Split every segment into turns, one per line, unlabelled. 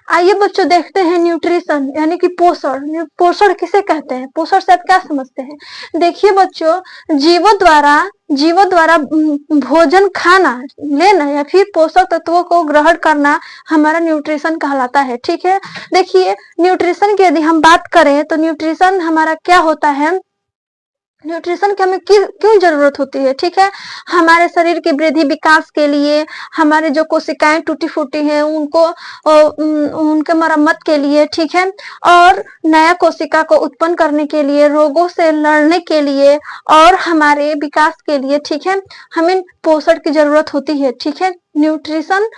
आइए बच्चों देखते हैं न्यूट्रिशन यानी कि पोषण। पोषण किसे कहते हैं, पोषण से आप क्या समझते हैं। देखिए बच्चों, जीवों द्वारा भोजन खाना, लेना या फिर पोषक तत्वों को ग्रहण करना हमारा न्यूट्रिशन कहलाता है। ठीक है, देखिए न्यूट्रिशन की यदि हम बात करें तो न्यूट्रिशन हमारा क्या होता है। न्यूट्रिशन की हमें क्यों जरूरत होती है। ठीक है, हमारे शरीर की वृद्धि विकास के लिए, हमारे जो कोशिकाएं टूटी फूटी हैं उनको उनके मरम्मत के लिए, ठीक है, और नया कोशिका को उत्पन्न करने के लिए, रोगों से लड़ने के लिए और हमारे विकास के लिए, ठीक है, हमें पोषण की जरूरत होती है। ठीक है, न्यूट्रिशन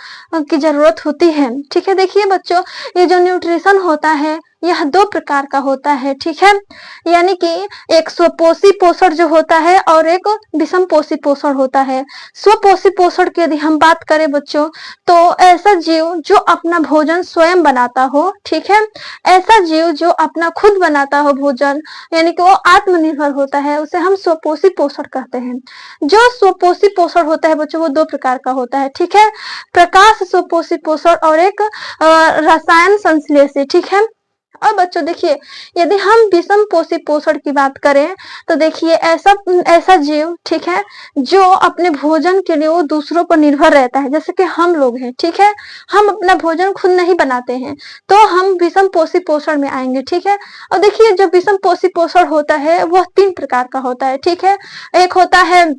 की जरूरत होती है। ठीक है, देखिए बच्चों, ये जो न्यूट्रिशन होता है यह दो प्रकार का होता है। ठीक है, यानी कि एक स्वपोषी पोषण जो होता है और एक विषम पोषी पोषण होता है। स्वपोषी पोषण की यदि हम बात करें बच्चों, तो ऐसा जीव जो अपना भोजन स्वयं बनाता हो। ठीक है, ऐसा जीव जो अपना खुद बनाता हो भोजन, यानी कि वो आत्मनिर्भर होता है, उसे हम स्वपोषी पोषण कहते हैं। जो स्वपोषी पोषण होता है बच्चों, वो दो प्रकार का होता है। ठीक है, प्रकाश स्वपोषी पोषण और एक रसायन संश्लेषी। ठीक है, और बच्चों देखिए, यदि हम विषम पोषी पोषण की बात करें तो देखिए ऐसा जीव, ठीक है, जो अपने भोजन के लिए वो दूसरों पर निर्भर रहता है, जैसे कि हम लोग हैं। ठीक है, हम अपना भोजन खुद नहीं बनाते हैं, तो हम विषम पोषी पोषण में आएंगे। ठीक है, और देखिए जो विषम पोषी पोषण होता है वह तीन प्रकार का होता है। ठीक है, एक होता है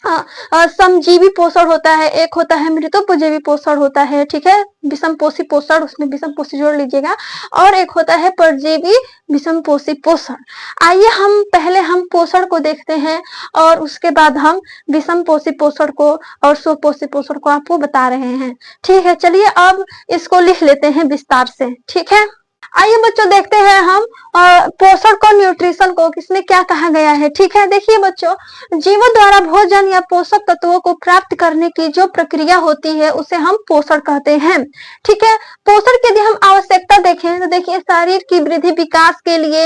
समजीवी पोषण होता है, एक होता है मृतोपजीवी पोषण होता है। ठीक है, विषम पोषी पोषण, उसमें विषम पोषी जोड़ लीजिएगा, और एक होता है परजीवी विषम पोषी पोषण। आइए हम पहले पोषण को देखते हैं और उसके बाद हम विषम पोषी पोषण को और स्वपोषी पोषण को आपको बता रहे हैं। ठीक है, चलिए अब इसको लिख लेते हैं विस्तार से। ठीक है, आइए बच्चों देखते हैं हम पोषण को, न्यूट्रिशन को किसने क्या कहा गया है। ठीक है, देखिए बच्चों, जीवों द्वारा भोजन या पोषक तत्वों को प्राप्त करने की जो प्रक्रिया होती है उसे हम पोषण कहते हैं। ठीक है, पोषण की यदि हम आवश्यकता देखें तो देखिए शरीर की वृद्धि विकास के लिए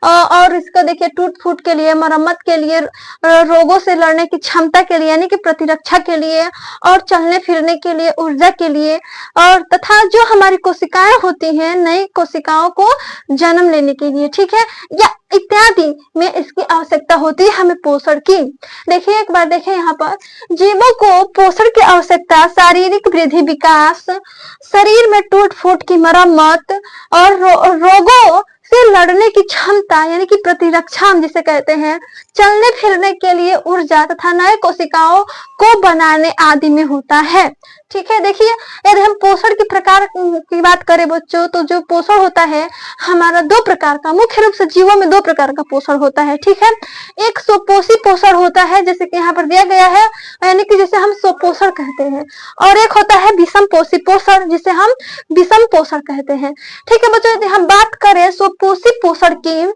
और इसका देखिए टूट फूट के लिए, मरम्मत के लिए, रोगों से लड़ने की क्षमता के लिए यानी कि प्रतिरक्षा के लिए, और चलने फिरने के लिए, ऊर्जा के लिए, और तथा जो हमारी कोशिकाएं होती हैं नई कोशिकाओं को जन्म लेने के लिए, ठीक है, या इत्यादि में इसकी आवश्यकता होती है हमें पोषण की। देखिए एक बार देखें यहाँ पर, जीवों को पोषण की आवश्यकता शारीरिक वृद्धि विकास, शरीर में टूट फूट की मरम्मत और रोगों से लड़ने की क्षमता यानी कि प्रतिरक्षा हम जिसे कहते हैं, चलने फिरने के लिए ऊर्जा तथा नए कोशिकाओं को बनाने आदि में होता है। ठीक है, देखिए यदि हम पोषण के प्रकार की बात करें बच्चों, तो जो पोषण होता है हमारा दो प्रकार का, मुख्य रूप से जीवों में दो प्रकार का पोषण होता है। ठीक है, एक स्वपोषी पोषण होता है जैसे कि यहाँ पर दिया गया है, यानी कि जिसे हम स्वपोषण कहते हैं, और एक होता है विषम पोषी पोषण जिसे हम विषम पोषण कहते हैं। ठीक है बच्चों, यदि हम बात करें स्वपोषी पोषण की,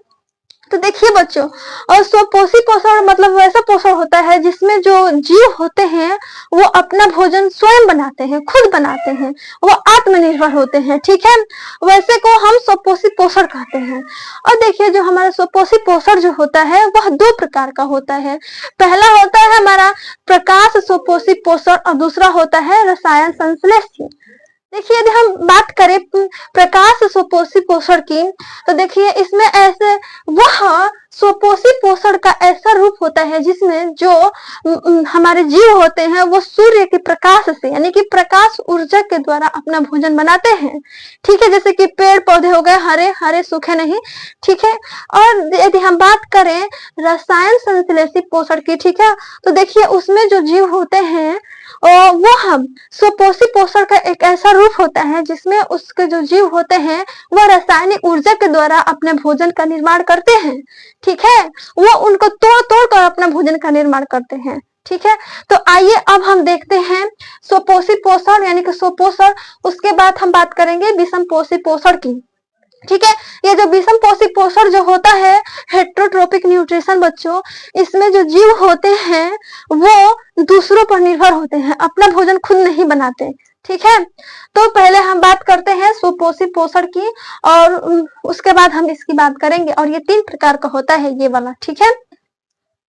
तो देखिए बच्चों, और स्वपोषी पोषण मतलब वैसा पोषण होता है जिसमें जो जीव होते हैं वो अपना भोजन स्वयं बनाते हैं, खुद बनाते हैं, वो आत्मनिर्भर होते हैं। ठीक है, वैसे को हम स्वपोषी पोषण कहते हैं। और देखिए जो हमारा स्वपोषी पोषण जो होता है वह दो प्रकार का होता है। पहला होता है हमारा प्रकाश स्वपोषी पोषण और दूसरा होता है रसायन संश्लेषी। देखिए यदि हम बात करें प्रकाश स्वपोषी पोषण की, तो देखिए इसमें ऐसे वह स्वपोषी पोषण का ऐसा रूप होता है जिसमें जो हमारे जीव होते हैं वो सूर्य के प्रकाश से यानी कि प्रकाश ऊर्जा के द्वारा अपना भोजन बनाते हैं। ठीक है, जैसे कि पेड़ पौधे हो गए, हरे हरे सूखे नहीं। ठीक है, और यदि हम बात करें रसायन संश्लेषी पोषण की, ठीक है, तो देखिए उसमें जो जीव होते हैं वो हम स्वपोषी पोषण का एक ऐसा रूप होता है जिसमें उसके जो जीव होते हैं वह रासायनिक ऊर्जा के द्वारा अपने भोजन का निर्माण करते हैं। ठीक है, वो उनको तोड़ तोड़ कर अपना भोजन का निर्माण करते हैं। ठीक है, तो आइए अब हम देखते हैं स्वपोषी पोषण यानी कि स्वपोषण, उसके बाद हम बात करेंगे विषम पोषी पोषण की। ठीक है, ये जो विषम पोषी पोषण जो होता है हेट्रोट्रोपिक न्यूट्रिशन बच्चों, इसमें जो जीव होते हैं वो दूसरों पर निर्भर होते हैं, अपना भोजन खुद नहीं बनाते। ठीक है, तो पहले हम बात करते हैं स्वपोषी पोषण की और उसके बाद हम इसकी बात करेंगे, और ये तीन प्रकार का होता है ये वाला। ठीक है,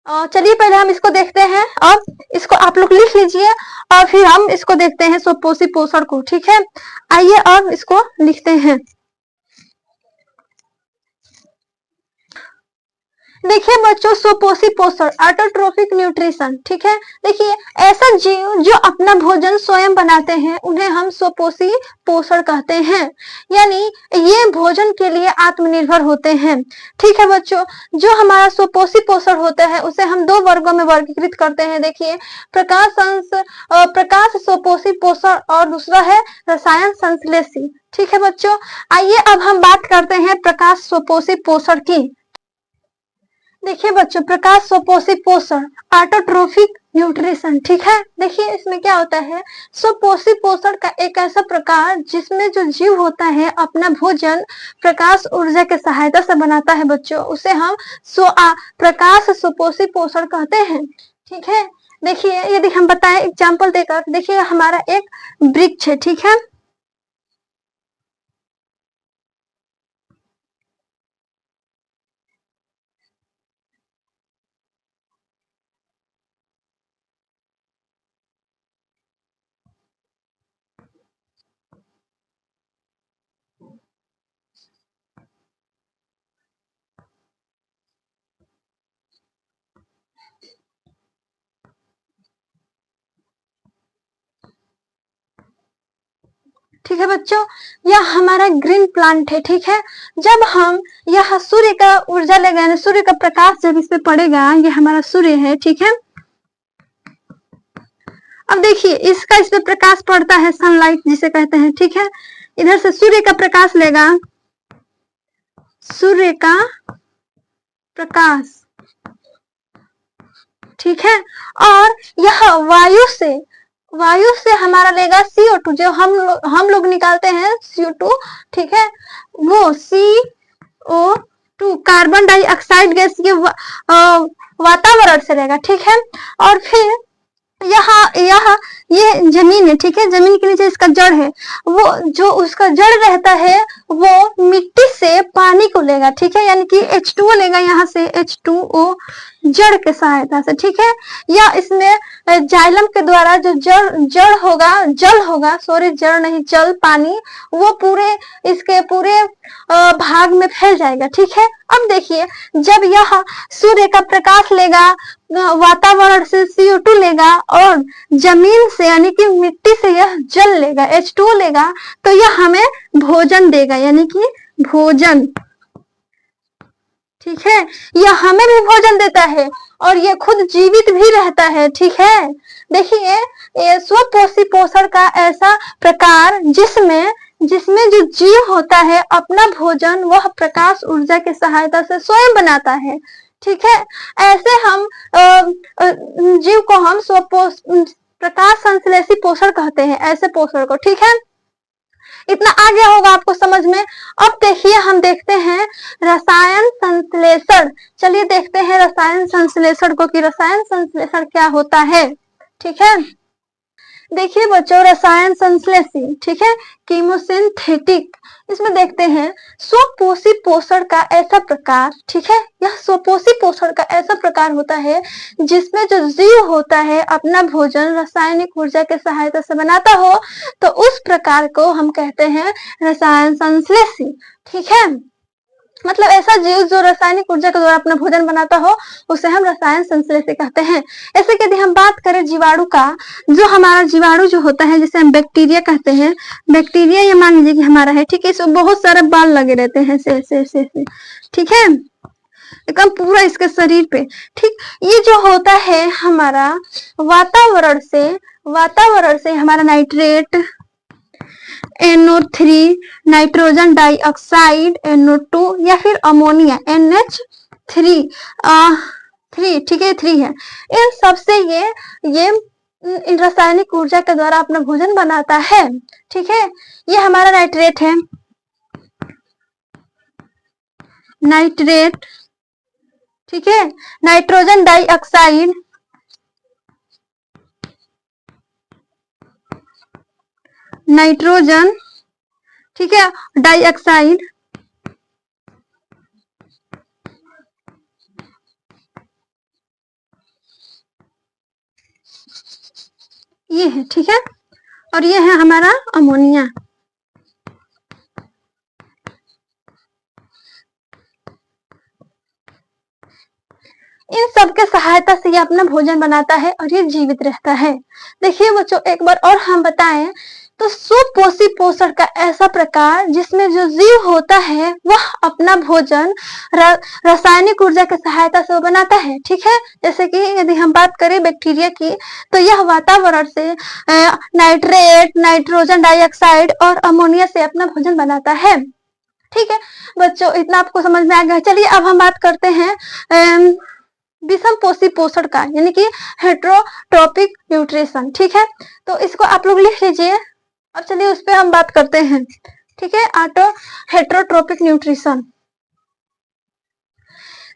चलिए पहले हम इसको देखते हैं। अब इसको आप लोग लिख लीजिए और फिर हम इसको देखते हैं स्वपोषी पोषण को। ठीक है, आइए अब इसको लिखते हैं। देखिए बच्चों, सुपोषी पोषण ऑटोट्रोफिक न्यूट्रिशन। ठीक है, देखिए ऐसा जीव जो अपना भोजन स्वयं बनाते हैं उन्हें हम सुपोषी पोषण कहते हैं, यानी ये भोजन के लिए आत्मनिर्भर होते हैं। ठीक है बच्चों, जो हमारा सुपोषी पोषण होता है उसे हम दो वर्गों में वर्गीकृत करते हैं। देखिए प्रकाश सुपोषी पोषण और दूसरा है रसायन संश्लेषी। ठीक है बच्चों, आइए अब हम बात करते हैं प्रकाश सुपोषी पोषण की। देखिए बच्चों, प्रकाश स्वपोषी पोषण ऑटोट्रोफिक न्यूट्रिशन। ठीक है, देखिए इसमें क्या होता है, स्वपोषी पोषण का एक ऐसा प्रकार जिसमें जो जीव होता है अपना भोजन प्रकाश ऊर्जा के सहायता से बनाता है बच्चों, उसे हम प्रकाश स्वपोषी पोषण कहते हैं। ठीक है, देखिए यदि हम बताएं एग्जाम्पल देकर, देखिए हमारा एक वृक्ष है। ठीक है, ठीक है बच्चों, यह हमारा ग्रीन प्लांट है। ठीक है, जब हम यह सूर्य का ऊर्जा लेगा, सूर्य का प्रकाश जब इस पे पड़ेगा, ये हमारा सूर्य है। ठीक है, अब देखिए इसका इस पे प्रकाश पड़ता है, सनलाइट जिसे कहते हैं। ठीक है, इधर से सूर्य का प्रकाश लेगा, सूर्य का प्रकाश। ठीक है, और यह वायु से हमारा लेगा CO2, जो हम लोग निकालते हैं CO2। ठीक है, वो CO2 कार्बन डाइऑक्साइड गैस ये वातावरण से लेगा। ठीक है, और फिर यहाँ ये जमीन है। ठीक है, जमीन के नीचे इसका जड़ है, वो जो उसका जड़ रहता है वो मिट्टी से पानी को लेगा। ठीक है, यानी कि H2O लेगा, यहाँ से H2O जड़ के सहायता से। ठीक है, या इसमें जाइलम के द्वारा जो जल होगा, सॉरी जड़ नहीं, जल पानी, वो पूरे इसके पूरे भाग में फैल जाएगा। ठीक है, अब देखिए जब यह सूर्य का प्रकाश लेगा, वातावरण से CO2 लेगा और जमीन से यानी कि मिट्टी से यह जल लेगा, H2O लेगा, तो यह हमें भोजन देगा, यानी कि भोजन। ठीक है, यह हमें भी भोजन देता है और यह खुद जीवित भी रहता है। ठीक है, देखिए ये स्वपोषी पोषण का ऐसा प्रकार जिसमें जो जीव होता है अपना भोजन वह प्रकाश ऊर्जा की सहायता से स्वयं बनाता है। ठीक है, ऐसे हम जीव को हम प्रकाश संश्लेषी पोषण कहते हैं, ऐसे पोषण को। ठीक है, इतना आ गया होगा आपको समझ में। अब देखिए हम देखते हैं रसायन संश्लेषण। चलिए देखते हैं रसायन संश्लेषण को कि रसायन संश्लेषण क्या होता है। ठीक है, देखिए बच्चों, रसायन संश्लेषी। ठीक है, कीमोसिंथेटिक, इसमें देखते हैं स्वपोषी पोषण का ऐसा प्रकार। ठीक है, यह स्वपोषी पोषण का ऐसा प्रकार होता है जिसमें जो जीव होता है अपना भोजन रासायनिक ऊर्जा के सहायता से बनाता हो, तो उस प्रकार को हम कहते हैं रसायन संश्लेषी। ठीक है, मतलब ऐसा जीव जो रासायनिक ऊर्जा के द्वारा अपना भोजन बनाता हो उसे हम रसायन संश्लेषी कहते हैं। ऐसे यदि हम बात करें जीवाणु का, जो हमारा जीवाणु जो होता है जिसे हम बैक्टीरिया कहते हैं, बैक्टीरिया ये मान लीजिए कि हमारा है। ठीक है, इसमें बहुत सारे बाल लगे रहते हैं से। ठीक है, एकदम पूरा इसके शरीर पे। ठीक, ये जो होता है हमारा वातावरण से हमारा nitrate NO3, nitrogen dioxide NO2, या फिर अमोनिया NH3 ठीक है 3 है, इन सबसे ये रासायनिक ऊर्जा के द्वारा अपना भोजन बनाता है। ठीक है, ये हमारा नाइट्रेट है, नाइट्रेट। ठीक है, नाइट्रोजन डाइऑक्साइड, नाइट्रोजन, ठीक है, डाइऑक्साइड, ये है, ठीक है, और ये है हमारा अमोनिया। इन सब के सहायता से ये अपना भोजन बनाता है और ये जीवित रहता है। देखिए बच्चों, एक बार और हम बताएं तो सुपोषी पोषण का ऐसा प्रकार जिसमें जो जीव होता है वह अपना भोजन रासायनिक ऊर्जा की सहायता से वो बनाता है, ठीक है। जैसे कि यदि हम बात करें बैक्टीरिया की, तो यह वातावरण से नाइट्रेट, नाइट्रोजन डाइऑक्साइड और अमोनिया से अपना भोजन बनाता है, ठीक है। बच्चों, इतना आपको समझ में आ गया। चलिए अब हम बात करते हैं विषम पोषी पोषण का, यानी कि हेट्रोट्रोपिक न्यूट्रिशन, ठीक है। तो इसको आप लोग लिख लीजिए। अब चलिए उस पर हम बात करते हैं, ठीक है। Heterotrophic nutrition.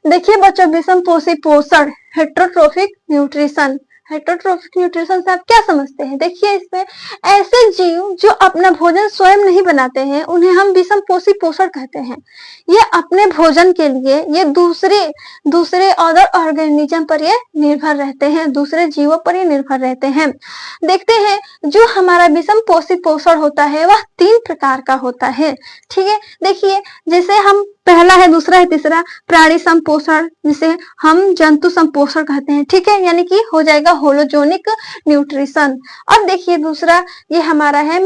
देखिए बच्चों, विषम पोषी पोषण, हेट्रोट्रोपिक न्यूट्रिशन। हेट्रोट्रोपिक न्यूट्रिशन से आप क्या समझते हैं? देखिए, इसमें ऐसे जीव जो अपना भोजन स्वयं नहीं बनाते हैं उन्हें हम विषम पोषी पोषण कहते हैं। ये अपने भोजन के लिए ये दूसरे अदर ऑर्गेनिज्म पर ये निर्भर रहते हैं, दूसरे जीवों पर ये निर्भर रहते हैं। देखते हैं, जो हमारा विषम पोषी पोषण होता है वह 3 प्रकार का होता है, ठीक है। देखिए, जैसे हम पहला है, दूसरा है, तीसरा प्राणी संपोषण, जिसे हम जंतु संपोषण कहते हैं, ठीक है, यानी कि हो जाएगा होलोजोनिक न्यूट्रिशन। अब देखिए दूसरा, ये हमारा है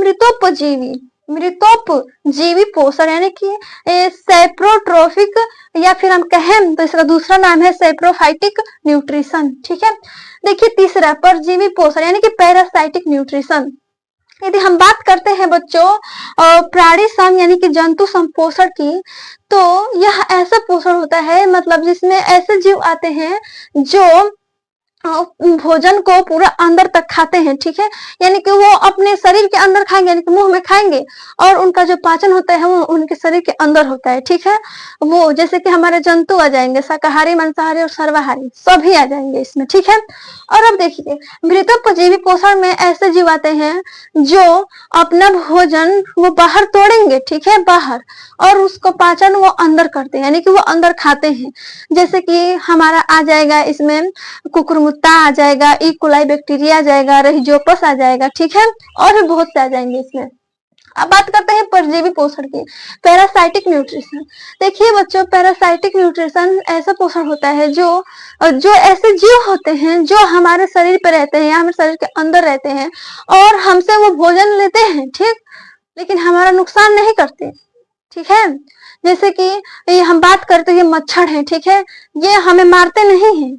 मृतोपजीवी पोषण, यानी कि सैप्रोट्रोफिक, या फिर हम कहें तो इसका दूसरा नाम है सैप्रोफाइटिक न्यूट्रिशन, ठीक है। देखिए तीसरा, परजीवी पोषण, यानी कि पैरासाइटिक न्यूट्रिशन। यदि हम बात करते हैं बच्चों प्राणी सम यानी कि जंतु संपोषण की, तो यह ऐसा पोषण होता है, मतलब जिसमें ऐसे जीव आते हैं जो भोजन को पूरा अंदर तक खाते हैं, ठीक है, यानी कि वो अपने शरीर के अंदर खाएंगे, यानी कि मुंह में खाएंगे, और उनका जो पाचन होता है वो उनके शरीर के अंदर होता है, ठीक है। वो जैसे कि हमारे जंतु आ जाएंगे, शाकाहारी, मांसाहारी और सर्वाहारी सभी आ जाएंगे इसमें, ठीक है। और अब देखिए, मृतोपजीवी पोषण में ऐसे जीव आते हैं जो अपना भोजन वो बाहर तोड़ेंगे, ठीक है, बाहर, और उसको पाचन वो अंदर करते हैं, यानी कि वो अंदर खाते हैं। जैसे कि हमारा आ जाएगा इसमें कुकुरमुत्ता आ जाएगा, ई कोलाई बैक्टीरिया आ जाएगा, रहिजोपस आ जाएगा, ठीक है, और भी बहुत से आ जाएंगे इसमें। अब बात करते हैं परजीवी पोषण की, पैरासाइटिक न्यूट्रिशन। देखिए बच्चों, पैरासाइटिक न्यूट्रिशन ऐसा पोषण होता है जो ऐसे जीव होते हैं जो हमारे शरीर पे रहते हैं या हमारे शरीर के अंदर रहते हैं और हमसे वो भोजन लेते हैं, ठीक, लेकिन हमारा नुकसान नहीं करते, ठीक है। जैसे कि ये हम बात करते हैं, ये मच्छर है, ठीक है, ये हमें मारते नहीं है,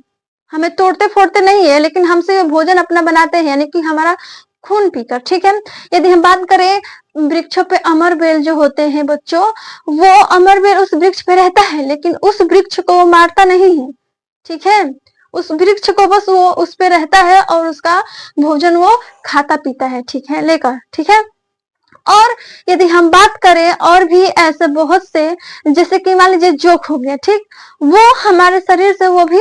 हमें तोड़ते फोड़ते नहीं है, लेकिन हमसे भोजन अपना बनाते हैं, यानी कि हमारा खून पीकर, ठीक है। यदि हम बात करें वृक्षों पे, अमरबेल जो होते हैं बच्चों, वो अमरबेल उस वृक्ष पे रहता है, लेकिन उस वृक्ष को वो मारता नहीं है, ठीक है, उस वृक्ष को बस वो उस पे रहता है और उसका भोजन वो खाता पीता है, ठीक है, लेकर, ठीक है। और यदि हम बात करें और भी ऐसे बहुत से, जैसे कि मान लीजिए जोक हो गया, ठीक, वो हमारे शरीर से वो भी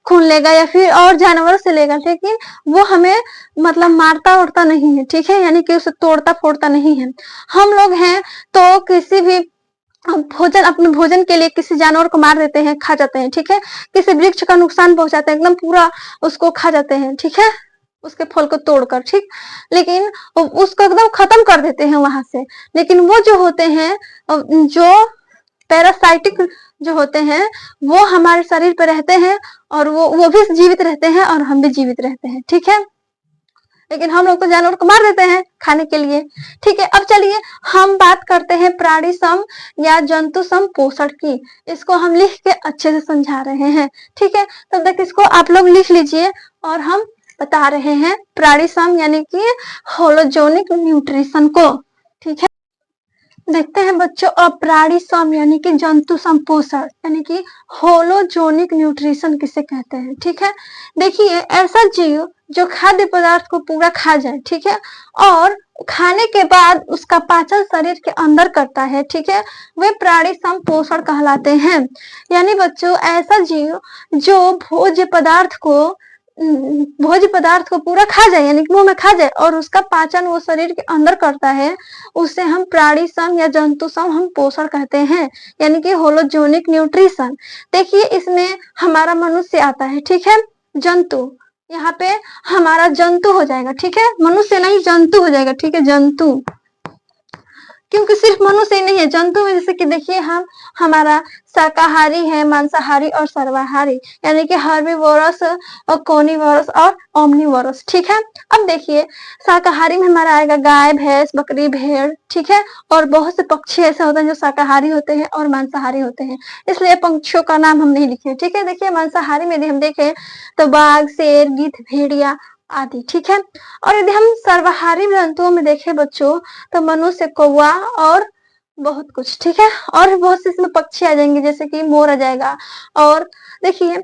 खून लेगा या फिर और जानवरों से लेगा, लेकिन वो हमें मतलब मारता उड़ता नहीं है, ठीक है, यानी कि उसे तोड़ता फोड़ता नहीं है। हम लोग हैं तो किसी भी अपने भोजन के लिए किसी जानवर को मार देते हैं, खा जाते हैं, ठीक है, किसी वृक्ष का नुकसान पहुंचाते हैं, एकदम पूरा उसको खा जाते हैं, ठीक है, उसके फल को तोड़कर, ठीक, लेकिन उसको एकदम खत्म कर देते हैं वहां से। लेकिन वो जो होते हैं, जो पैरासाइटिक जो होते हैं, वो हमारे शरीर पे रहते हैं और वो भी जीवित रहते हैं और हम भी जीवित रहते हैं, ठीक है। लेकिन हम लोग तो जानवर को मार देते हैं खाने के लिए, ठीक है। अब चलिए हम बात करते हैं प्राणी सम या जंतु सम पोषण की। इसको हम लिख के अच्छे से समझा रहे हैं, ठीक है। तब तक इसको आप लोग लिख लीजिए और हम बता रहे हैं प्राणी सम यानी कि होलोजोनिक न्यूट्रिशन को, ठीक है। देखते हैं बच्चों, अब प्राणी सम यानी कि जंतु संपोषण यानी कि होलोजोनिक न्यूट्रिशन किसे कहते हैं, ठीक है। देखिए, ऐसा जीव जो खाद्य पदार्थ को पूरा खा जाए, ठीक है, और खाने के बाद उसका पाचन शरीर के अंदर करता है, ठीक है, वे प्राणी संपोषण कहलाते हैं। यानी बच्चों, ऐसा जीव जो भोज्य पदार्थ को पूरा खा जाए, यानी कि मुंह में खा जाए, और उसका पाचन वो शरीर के अंदर करता है, उसे हम प्राणी सम या जंतु सम हम पोषण कहते हैं, यानी कि होलोजोनिक न्यूट्रिशन। देखिए, इसमें हमारा मनुष्य आता है, ठीक है, जंतु, यहाँ पे हमारा जंतु हो जाएगा, ठीक है, मनुष्य नहीं जंतु हो जाएगा, ठीक है, जंतु, क्योंकि सिर्फ मनुष्य ही नहीं है, जंतु में जैसे कि देखिए हम हमारा शाकाहारी है, मांसाहारी और सर्वाहारी, यानी कि हर्बीवोरस और कोनिवोरस और ओमनिवोरस, ठीक है। अब देखिए शाकाहारी में हमारा आएगा गाय, भैंस, बकरी, भेड़, ठीक है, और बहुत से पक्षी ऐसे होते हैं जो शाकाहारी होते हैं और मांसाहारी होते हैं, इसलिए पंक्षियों का नाम हम नहीं लिखे, ठीक है। देखिए मांसाहारी में यदि हम देखें तो बाघ, शेर, गिद्ध, भेड़िया आदि, ठीक है। और यदि हम सर्वाहारी जंतुओं में देखें बच्चों तो मनुष्य, कौवा और बहुत कुछ, ठीक है, और भी बहुत से इसमें पक्षी आ जाएंगे जैसे कि मोर आ जाएगा। और देखिए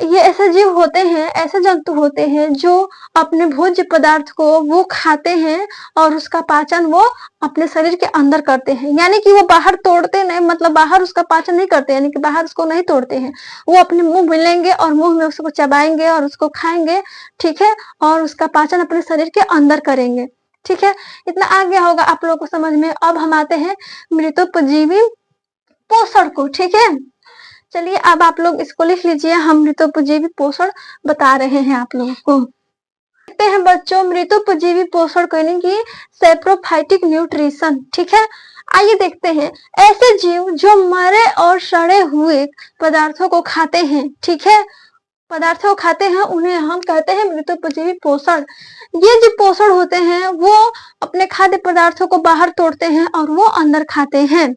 ये ऐसे जीव होते हैं, ऐसे जंतु होते हैं जो अपने भोज्य पदार्थ को वो खाते हैं और उसका पाचन वो अपने शरीर के अंदर करते हैं, यानी कि वो बाहर तोड़ते नहीं, मतलब बाहर उसका पाचन नहीं करते, यानी कि बाहर उसको नहीं तोड़ते हैं, वो अपने मुंह में लेंगे और मुंह में उसको चबाएंगे और उसको खाएंगे, ठीक है, और उसका पाचन अपने शरीर के अंदर करेंगे, ठीक है। इतना आ गया होगा आप लोगों को समझ में। अब हम आते हैं मृतोपजीवी पोषण को, ठीक है। चलिए अब आप लोग इसको लिख लीजिए, हम मृतोपजीवी पोषण बता रहे हैं आप लोगों को। देखते हैं बच्चों मृतोपजीवी पोषण को, यानी कि सेप्रोफाइटिक न्यूट्रिशन, ठीक है। आइए देखते हैं ऐसे जीव जो मरे और सड़े हुए पदार्थों को खाते हैं, ठीक है, पदार्थों को खाते हैं, उन्हें हम कहते हैं मृतोपजीवी पोषण। ये जो पोषण होते हैं वो अपने खाद्य पदार्थों को बाहर तोड़ते हैं और वो अंदर खाते हैं,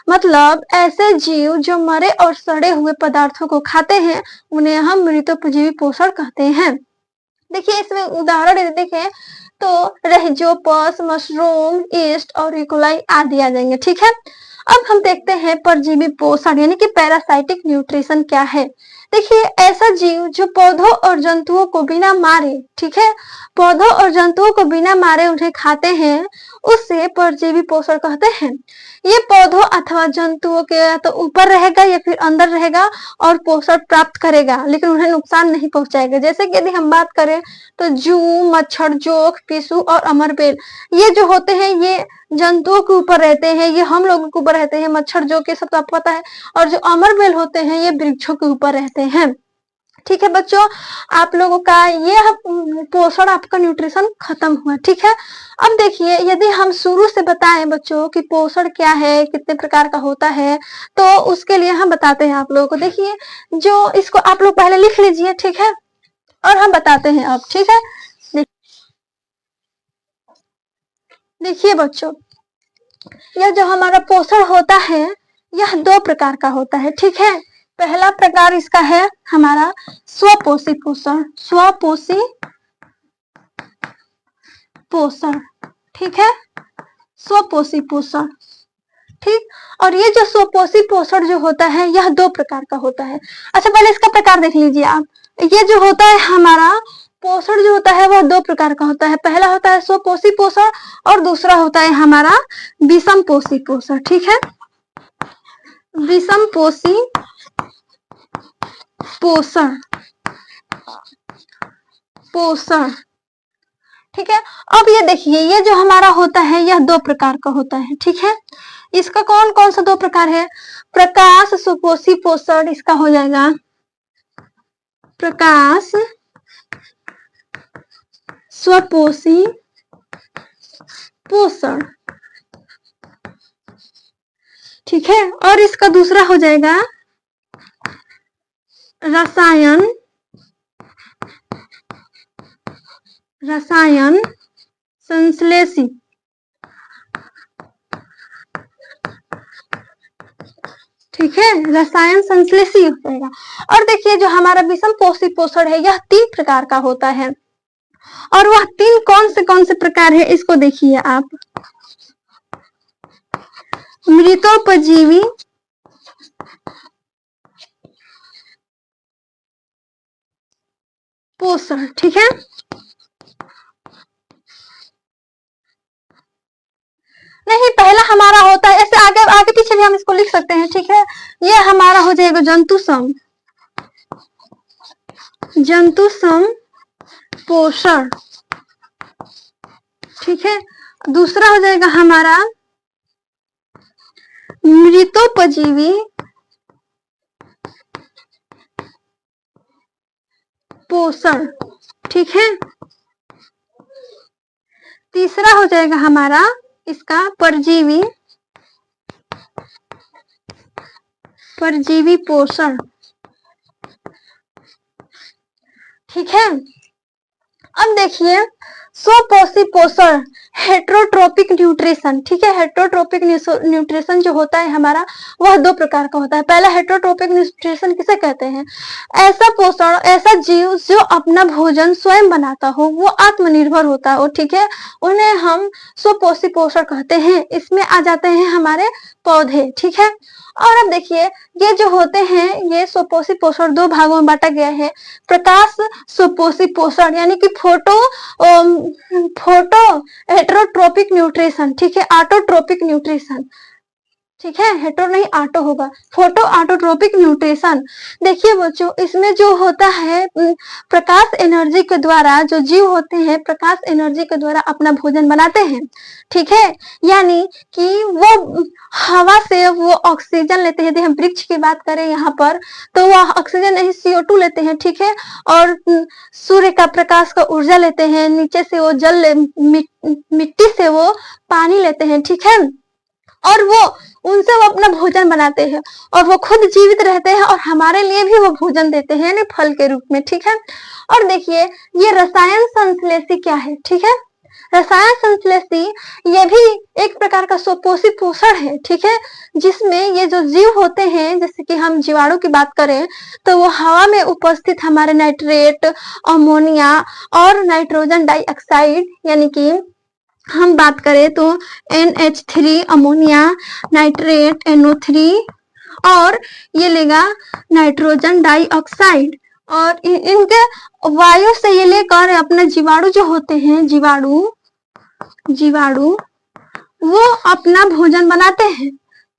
मतलब ऐसे जीव जो मरे और सड़े हुए पदार्थों को खाते हैं उन्हें हम मृतोपजीवी पोषण कहते हैं। देखिए इसमें उदाहरण यदि देखें तो रेहिजोपस, मशरूम, ईस्ट और इकोलाई आदि आ जाएंगे, ठीक है। अब हम देखते हैं परजीवी पोषण यानी कि पैरासाइटिक न्यूट्रिशन क्या है। देखिए ऐसा जीव जो पौधों और जंतुओं को बिना मारे, ठीक है, पौधों और जंतुओं को बिना मारे उन्हें खाते हैं, उससे परजीवी पोषण कहते हैं। ये पौधों अथवा जंतुओं के या तो ऊपर रहेगा या फिर अंदर रहेगा और पोषण प्राप्त करेगा, लेकिन उन्हें नुकसान नहीं पहुंचाएगा। जैसे कि यदि हम बात करें तो जू, मच्छर, जोक, पिसू और अमरबेल, ये जो होते हैं ये जंतुओं के ऊपर रहते हैं, ये हम लोगों के ऊपर रहते हैं, मच्छर, जोक ये सब तो आपको पता है, और जो अमरबेल होते हैं ये वृक्षों के ऊपर रहते हैं, ठीक है बच्चों। आप लोगों का ये पोषण आपका न्यूट्रिशन खत्म हुआ, ठीक है। अब देखिए यदि हम शुरू से बताएं बच्चों कि पोषण क्या है, कितने प्रकार का होता है, तो उसके लिए हम बताते हैं आप लोगों को। देखिए जो इसको आप लोग पहले लिख लीजिए, ठीक है, और हम बताते हैं अब, ठीक है। देखिए बच्चों यह जो हमारा पोषण होता है यह दो प्रकार का होता है, ठीक है। पहला प्रकार इसका है हमारा स्वपोषी पोषण, स्वपोषी पोषण, ठीक है, स्वपोषी पोषण, ठीक। और ये जो स्वपोषी पोषण जो होता है यह दो प्रकार का होता है। अच्छा पहले इसका प्रकार देख लीजिए आप। ये जो होता है हमारा पोषण जो होता है वह दो प्रकार का होता है। पहला होता है स्वपोषी पोषण और दूसरा होता है हमारा विषम पोषी पोषण, ठीक है, विषम पोषी पोषण, पोषण, ठीक है। अब ये देखिए ये जो हमारा होता है यह दो प्रकार का होता है, ठीक है। इसका कौन कौन सा दो प्रकार है। प्रकाश सुपोषी पोषण इसका हो जाएगा प्रकाश स्वपोषी पोषण, ठीक है। और इसका दूसरा हो जाएगा रसायन रसायन संश्लेषी, ठीक है, रसायन संश्लेषी हो जाएगा। और देखिए जो हमारा विषम पोषी पोषण है यह तीन प्रकार का होता है, और वह तीन कौन से प्रकार है इसको देखिए आप। मृतोपजीवी पोषण, ठीक है, नहीं पहला हमारा होता है, ऐसे आगे आगे पीछे भी हम इसको लिख सकते हैं, ठीक है। ये हमारा हो जाएगा जंतु सम, जंतु सम पोषण, ठीक है। दूसरा हो जाएगा हमारा मृतोपजीवी पोषण, ठीक है। तीसरा हो जाएगा हमारा इसका परजीवी पोषण, ठीक है। अब देखिए स्वपोषी पोषण, हेट्रोट्रोपिक न्यूट्रिशन, ठीक है। हेट्रोट्रोपिक न्यूट्रिशन जो होता है हमारा वह दो प्रकार का होता है। पहला हेट्रोट्रोपिक न्यूट्रिशन किसे कहते हैं? ऐसा पोषण, ऐसा जीव जो अपना भोजन स्वयं बनाता हो, वो आत्मनिर्भर होता हो, ठीक है, उन्हें हम स्वपोषी पोषण कहते हैं। इसमें आ जाते हैं हमारे पौधे, ठीक है। और अब देखिए ये जो होते हैं ये स्वपोषी पोषण दो भागों में बांटा गया है। प्रकाश स्वपोषी पोषण यानी कि फोटो हेट्रोट्रोपिक न्यूट्रिशन, ठीक है, ऑटोट्रोपिक न्यूट्रिशन, ठीक है, हेट्रो नहीं ऑटो होगा, फोटो ऑटोट्रोपिक न्यूट्रिशन। देखिए बच्चों इसमें जो होता है प्रकाश एनर्जी के द्वारा जो जीव होते हैं प्रकाश एनर्जी के द्वारा अपना भोजन बनाते हैं, ठीक है। यानी कि वो हवा से वो ऑक्सीजन लेते हैं। यदि हम वृक्ष की बात करें यहाँ पर तो वह ऑक्सीजन नहीं CO2 लेते हैं, ठीक है, और सूर्य का प्रकाश का ऊर्जा लेते हैं, नीचे से वो जल मिट्टी से वो पानी लेते हैं, ठीक है, और वो उनसे वो अपना भोजन बनाते हैं और वो खुद जीवित रहते हैं और हमारे लिए भी वो भोजन देते हैं यानी फल के रूप में, ठीक है। और देखिए ये रसायन संश्लेषी क्या है, ठीक है, रसायन संश्लेषी ये भी एक प्रकार का स्वपोषी पोषण है, ठीक है, जिसमें ये जो जीव होते हैं जैसे कि हम जीवाणु की बात करें तो वो हवा में उपस्थित हमारे नाइट्रेट, अमोनिया और नाइट्रोजन डाइऑक्साइड यानी कि हम बात करें तो NH3 अमोनिया, नाइट्रेट NO3 और ये लेगा नाइट्रोजन डाइऑक्साइड और इनके वायु से ये लेकर अपने जीवाणु जो होते हैं जीवाणु वो अपना भोजन बनाते हैं,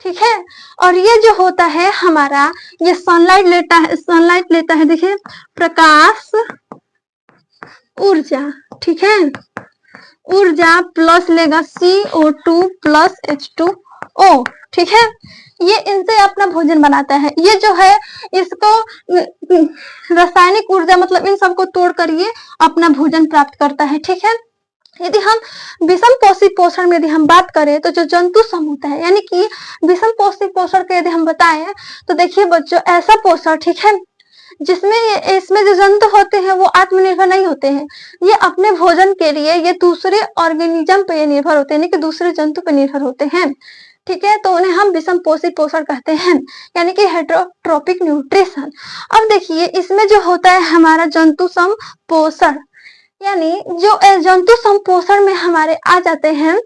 ठीक है। और ये जो होता है हमारा ये सनलाइट लेता है, देखिए प्रकाश ऊर्जा, ठीक है, ऊर्जा प्लस लेगा CO2 प्लस H2O, ठीक है, ये इनसे अपना भोजन बनाता है। ये जो है इसको रासायनिक ऊर्जा मतलब इन सबको तोड़कर ये अपना भोजन प्राप्त करता है, ठीक है। यदि हम विषम पोषी पोषण में यदि हम बात करें तो जो जंतु सम होता है यानी कि विषम पोषी पोषण के यदि हम बताएं तो देखिए बच्चों ऐसा पोषण, ठीक है, जिसमें इसमें जो जंतु होते हैं वो आत्मनिर्भर नहीं होते हैं, ये अपने भोजन के लिए ये दूसरे ऑर्गेनिज्म पे निर्भर होते हैं यानी कि दूसरे जंतु पे निर्भर होते हैं, ठीक है, तो उन्हें हम विषम पोषी पोषण कहते हैं यानी कि हेट्रोट्रोपिक न्यूट्रिशन। अब देखिए इसमें जो होता है हमारा जंतु सम पोषण यानी जो जंतु सम पोषण में हमारे आ जाते हैं,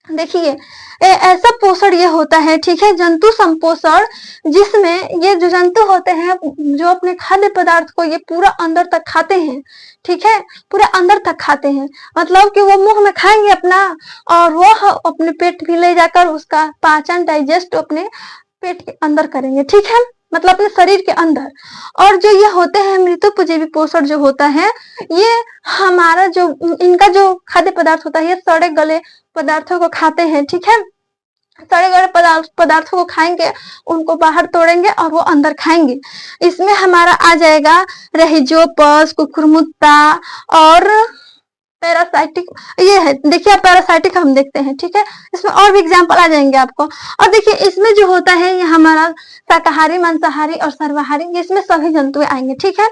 देखिए ऐसा पोषण ये होता है, ठीक है, जंतु संपोषण जिसमें ये जो जंतु होते हैं जो अपने खाद्य पदार्थ को ये पूरा अंदर तक खाते हैं, ठीक है, पूरे अंदर तक खाते हैं, मतलब कि वो मुंह में खाएंगे अपना और वो अपने पेट भी ले जाकर उसका पाचन डाइजेस्ट अपने पेट के अंदर करेंगे, ठीक है, मतलब अपने शरीर के अंदर। और जो ये होते हैं मृतोपजीवी पोषण जो होता है ये हमारा जो इनका जो खाद्य पदार्थ होता है ये सड़े गले पदार्थों को खाते हैं, ठीक है, सड़े गले पदार्थों को खाएंगे, उनको बाहर तोड़ेंगे और वो अंदर खाएंगे। इसमें हमारा आ जाएगा रहिजोपस, कुकुरमुत्ता और पैरासाइटिक, ये है देखिए आप पैरासाइटिक हम देखते हैं, ठीक है, इसमें और भी एग्जांपल आ जाएंगे आपको। और देखिए इसमें जो होता है ये हमारा शाकाहारी, मांसाहारी और सर्वाहारी, इसमें सभी जंतु आएंगे, ठीक है,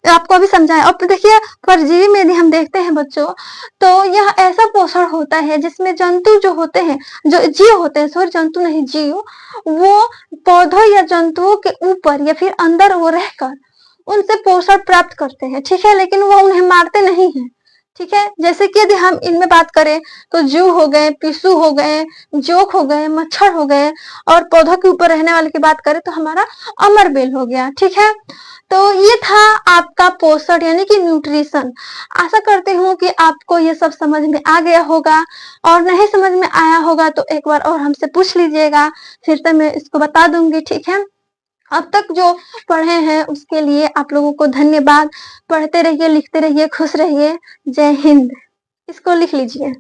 आपको अभी समझाया। और देखिए परजीवी में यदि हम देखते हैं बच्चों तो यह ऐसा पोषण होता है जिसमें जंतु जो होते हैं, जो जीव होते हैं, सॉरी जंतु नहीं जीव, वो पौधों या जंतुओं के ऊपर या फिर अंदर वो रहकर उनसे पोषण प्राप्त करते हैं, ठीक है, लेकिन वो उन्हें मारते नहीं है, ठीक है। जैसे कि यदि हम इनमें बात करें तो जू हो गए, पिस्सू हो गए, जोक हो गए, मच्छर हो गए, और पौधों के ऊपर रहने वाले की बात करें तो हमारा अमरबेल हो गया, ठीक है। तो ये था आपका पोषण यानी कि न्यूट्रिशन। आशा करती हूँ कि आपको ये सब समझ में आ गया होगा, और नहीं समझ में आया होगा तो एक बार और हमसे पूछ लीजिएगा, फिर से मैं इसको बता दूंगी, ठीक है। अब तक जो पढ़े हैं उसके लिए आप लोगों को धन्यवाद। पढ़ते रहिए, लिखते रहिए, खुश रहिए। जय हिंद। इसको लिख लीजिए।